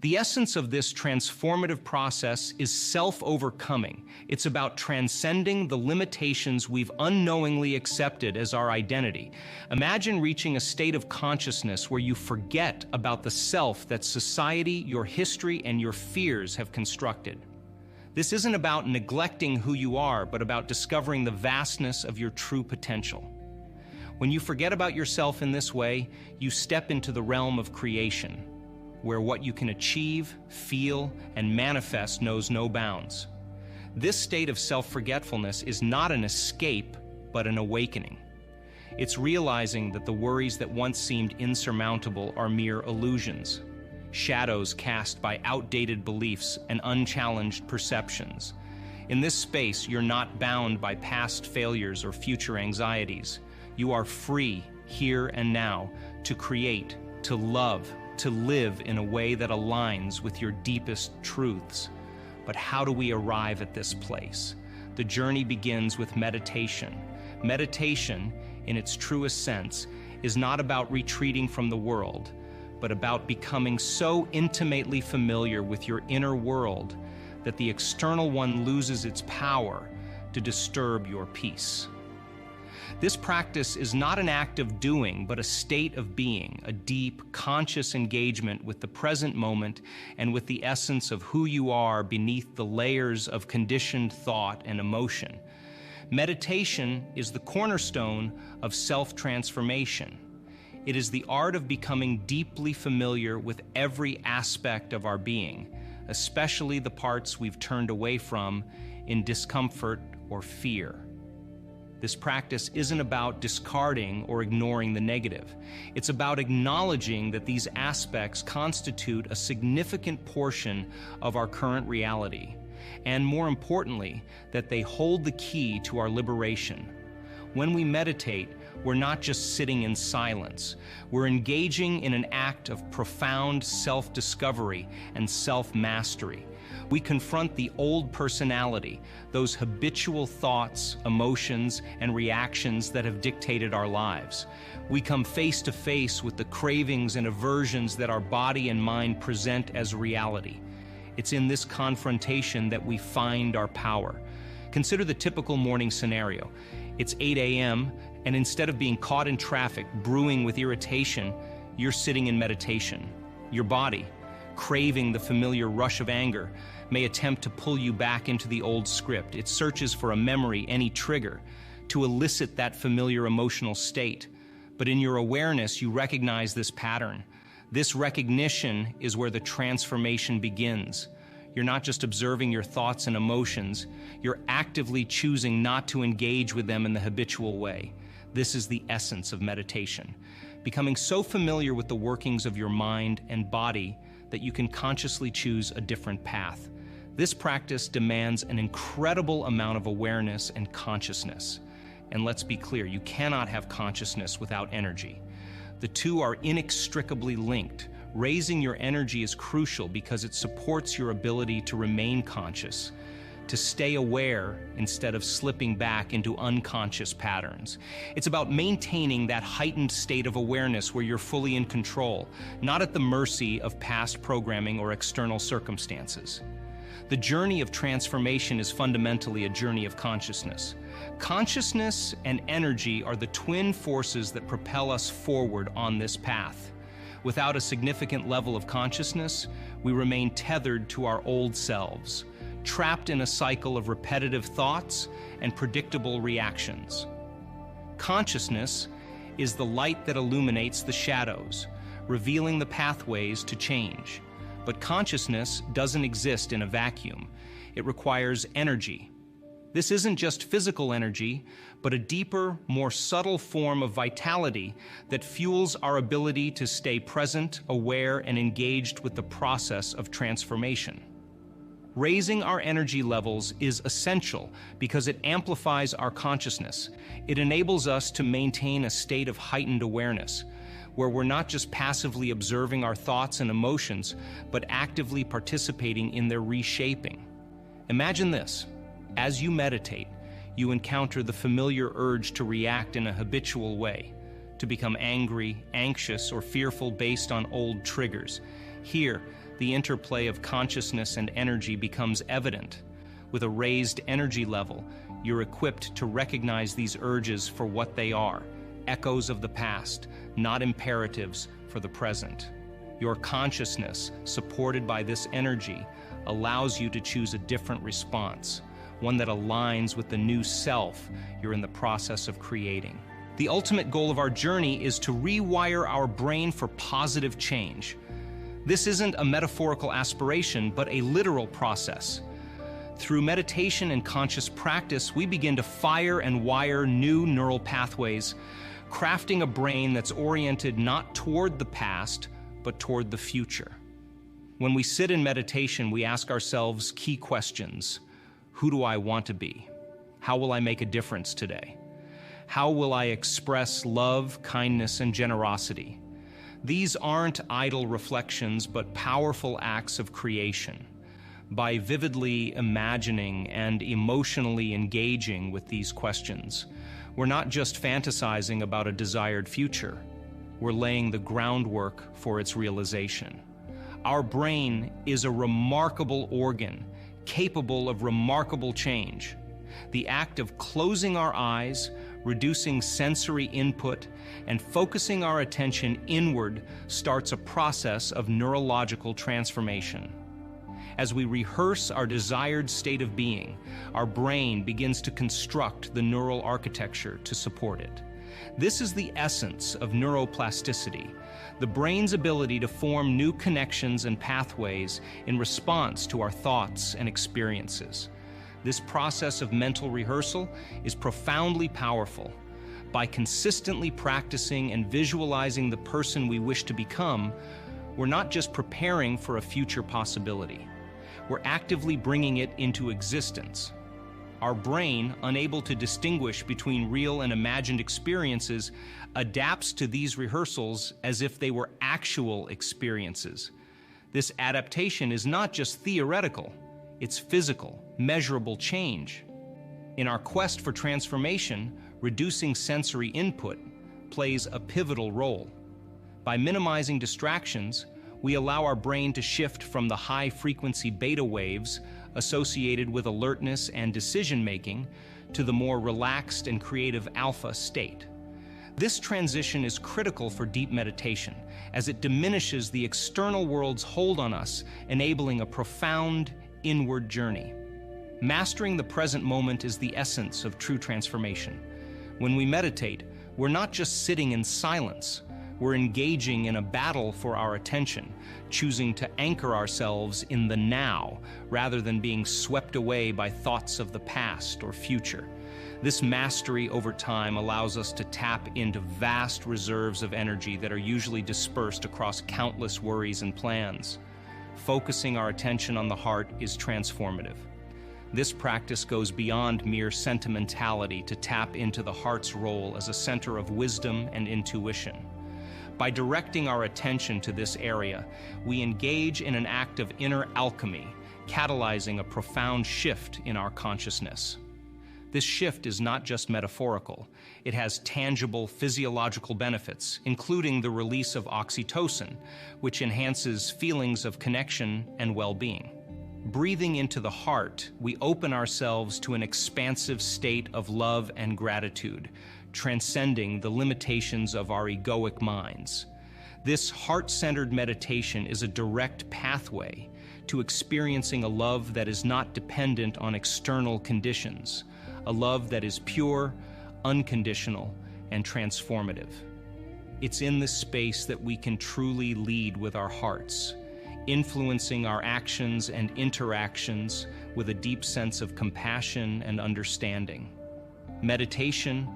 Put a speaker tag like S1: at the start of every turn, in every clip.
S1: The essence of this transformative process is self-overcoming. It's about transcending the limitations we've unknowingly accepted as our identity. Imagine reaching a state of consciousness where you forget about the self that society, your history, and your fears have constructed. This isn't about neglecting who you are, but about discovering the vastness of your true potential. When you forget about yourself in this way, you step into the realm of creation, where what you can achieve, feel, and manifest knows no bounds. This state of self-forgetfulness is not an escape, but an awakening. It's realizing that the worries that once seemed insurmountable are mere illusions, shadows cast by outdated beliefs and unchallenged perceptions. In this space, you're not bound by past failures or future anxieties. You are free, here and now, to create, to love, to live in a way that aligns with your deepest truths. But how do we arrive at this place? The journey begins with meditation. Meditation, in its truest sense, is not about retreating from the world, but about becoming so intimately familiar with your inner world that the external one loses its power to disturb your peace. This practice is not an act of doing, but a state of being, a deep, conscious engagement with the present moment and with the essence of who you are beneath the layers of conditioned thought and emotion. Meditation is the cornerstone of self-transformation. It is the art of becoming deeply familiar with every aspect of our being, especially the parts we've turned away from in discomfort or fear. This practice isn't about discarding or ignoring the negative. It's about acknowledging that these aspects constitute a significant portion of our current reality, and more importantly, that they hold the key to our liberation. When we meditate, we're not just sitting in silence. We're engaging in an act of profound self-discovery and self-mastery. We confront the old personality, those habitual thoughts, emotions, and reactions that have dictated our lives. We come face to face with the cravings and aversions that our body and mind present as reality. It's in this confrontation that we find our power. Consider the typical morning scenario. It's 8 a.m., and instead of being caught in traffic, brewing with irritation, you're sitting in meditation. Your body, craving the familiar rush of anger, may attempt to pull you back into the old script. It searches for a memory, any trigger, to elicit that familiar emotional state. But in your awareness, you recognize this pattern. This recognition is where the transformation begins. You're not just observing your thoughts and emotions, you're actively choosing not to engage with them in the habitual way. This is the essence of meditation. Becoming so familiar with the workings of your mind and body that you can consciously choose a different path. This practice demands an incredible amount of awareness and consciousness. And let's be clear, you cannot have consciousness without energy. The two are inextricably linked. Raising your energy is crucial because it supports your ability to remain conscious, to stay aware instead of slipping back into unconscious patterns. It's about maintaining that heightened state of awareness where you're fully in control, not at the mercy of past programming or external circumstances. The journey of transformation is fundamentally a journey of consciousness. Consciousness and energy are the twin forces that propel us forward on this path. Without a significant level of consciousness, we remain tethered to our old selves, trapped in a cycle of repetitive thoughts and predictable reactions. Consciousness is the light that illuminates the shadows, revealing the pathways to change. But consciousness doesn't exist in a vacuum. It requires energy. This isn't just physical energy, but a deeper, more subtle form of vitality that fuels our ability to stay present, aware, and engaged with the process of transformation. Raising our energy levels is essential because it amplifies our consciousness. It enables us to maintain a state of heightened awareness, where we're not just passively observing our thoughts and emotions, but actively participating in their reshaping. Imagine this. As you meditate, you encounter the familiar urge to react in a habitual way, to become angry, anxious, or fearful based on old triggers. Here, the interplay of consciousness and energy becomes evident. With a raised energy level, you're equipped to recognize these urges for what they are, echoes of the past, not imperatives for the present. Your consciousness, supported by this energy, allows you to choose a different response, one that aligns with the new self you're in the process of creating. The ultimate goal of our journey is to rewire our brain for positive change. This isn't a metaphorical aspiration, but a literal process. Through meditation and conscious practice, we begin to fire and wire new neural pathways, crafting a brain that's oriented not toward the past, but toward the future. When we sit in meditation, we ask ourselves key questions. Who do I want to be? How will I make a difference today? How will I express love, kindness, and generosity? These aren't idle reflections, but powerful acts of creation. By vividly imagining and emotionally engaging with these questions, we're not just fantasizing about a desired future, we're laying the groundwork for its realization. Our brain is a remarkable organ, capable of remarkable change. The act of closing our eyes, reducing sensory input, and focusing our attention inward starts a process of neurological transformation. As we rehearse our desired state of being, our brain begins to construct the neural architecture to support it. This is the essence of neuroplasticity, the brain's ability to form new connections and pathways in response to our thoughts and experiences. This process of mental rehearsal is profoundly powerful. By consistently practicing and visualizing the person we wish to become, we're not just preparing for a future possibility. We're actively bringing it into existence. Our brain, unable to distinguish between real and imagined experiences, adapts to these rehearsals as if they were actual experiences. This adaptation is not just theoretical, it's physical, measurable change. In our quest for transformation, reducing sensory input plays a pivotal role. By minimizing distractions, we allow our brain to shift from the high-frequency beta waves associated with alertness and decision-making to the more relaxed and creative alpha state. This transition is critical for deep meditation, as it diminishes the external world's hold on us, enabling a profound inward journey. Mastering the present moment is the essence of true transformation. When we meditate, we're not just sitting in silence. We're engaging in a battle for our attention, choosing to anchor ourselves in the now rather than being swept away by thoughts of the past or future. This mastery over time allows us to tap into vast reserves of energy that are usually dispersed across countless worries and plans. Focusing our attention on the heart is transformative. This practice goes beyond mere sentimentality to tap into the heart's role as a center of wisdom and intuition. By directing our attention to this area, we engage in an act of inner alchemy, catalyzing a profound shift in our consciousness. This shift is not just metaphorical. It has tangible physiological benefits, including the release of oxytocin, which enhances feelings of connection and well-being. Breathing into the heart, we open ourselves to an expansive state of love and gratitude, transcending the limitations of our egoic minds. This heart-centered meditation is a direct pathway to experiencing a love that is not dependent on external conditions, a love that is pure, unconditional, and transformative. It's in this space that we can truly lead with our hearts, influencing our actions and interactions with a deep sense of compassion and understanding. Meditation,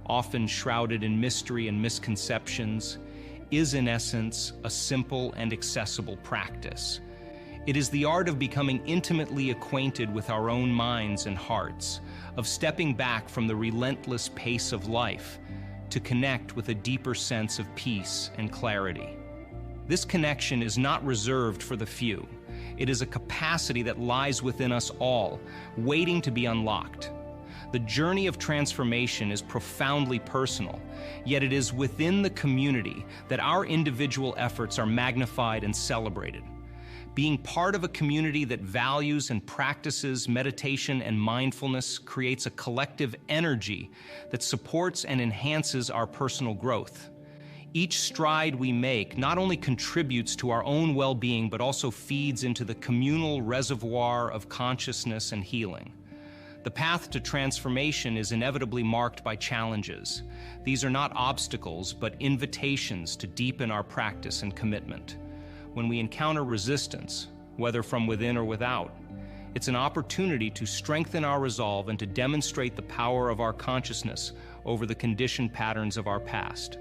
S1: often shrouded in mystery and misconceptions, is in essence a simple and accessible practice. It is the art of becoming intimately acquainted with our own minds and hearts, of stepping back from the relentless pace of life to connect with a deeper sense of peace and clarity. This connection is not reserved for the few. It is a capacity that lies within us all, waiting to be unlocked. The journey of transformation is profoundly personal, yet it is within the community that our individual efforts are magnified and celebrated. Being part of a community that values and practices meditation and mindfulness creates a collective energy that supports and enhances our personal growth. Each stride we make not only contributes to our own well-being, but also feeds into the communal reservoir of consciousness and healing. The path to transformation is inevitably marked by challenges. These are not obstacles, but invitations to deepen our practice and commitment. When we encounter resistance, whether from within or without, it's an opportunity to strengthen our resolve and to demonstrate the power of our consciousness over the conditioned patterns of our past.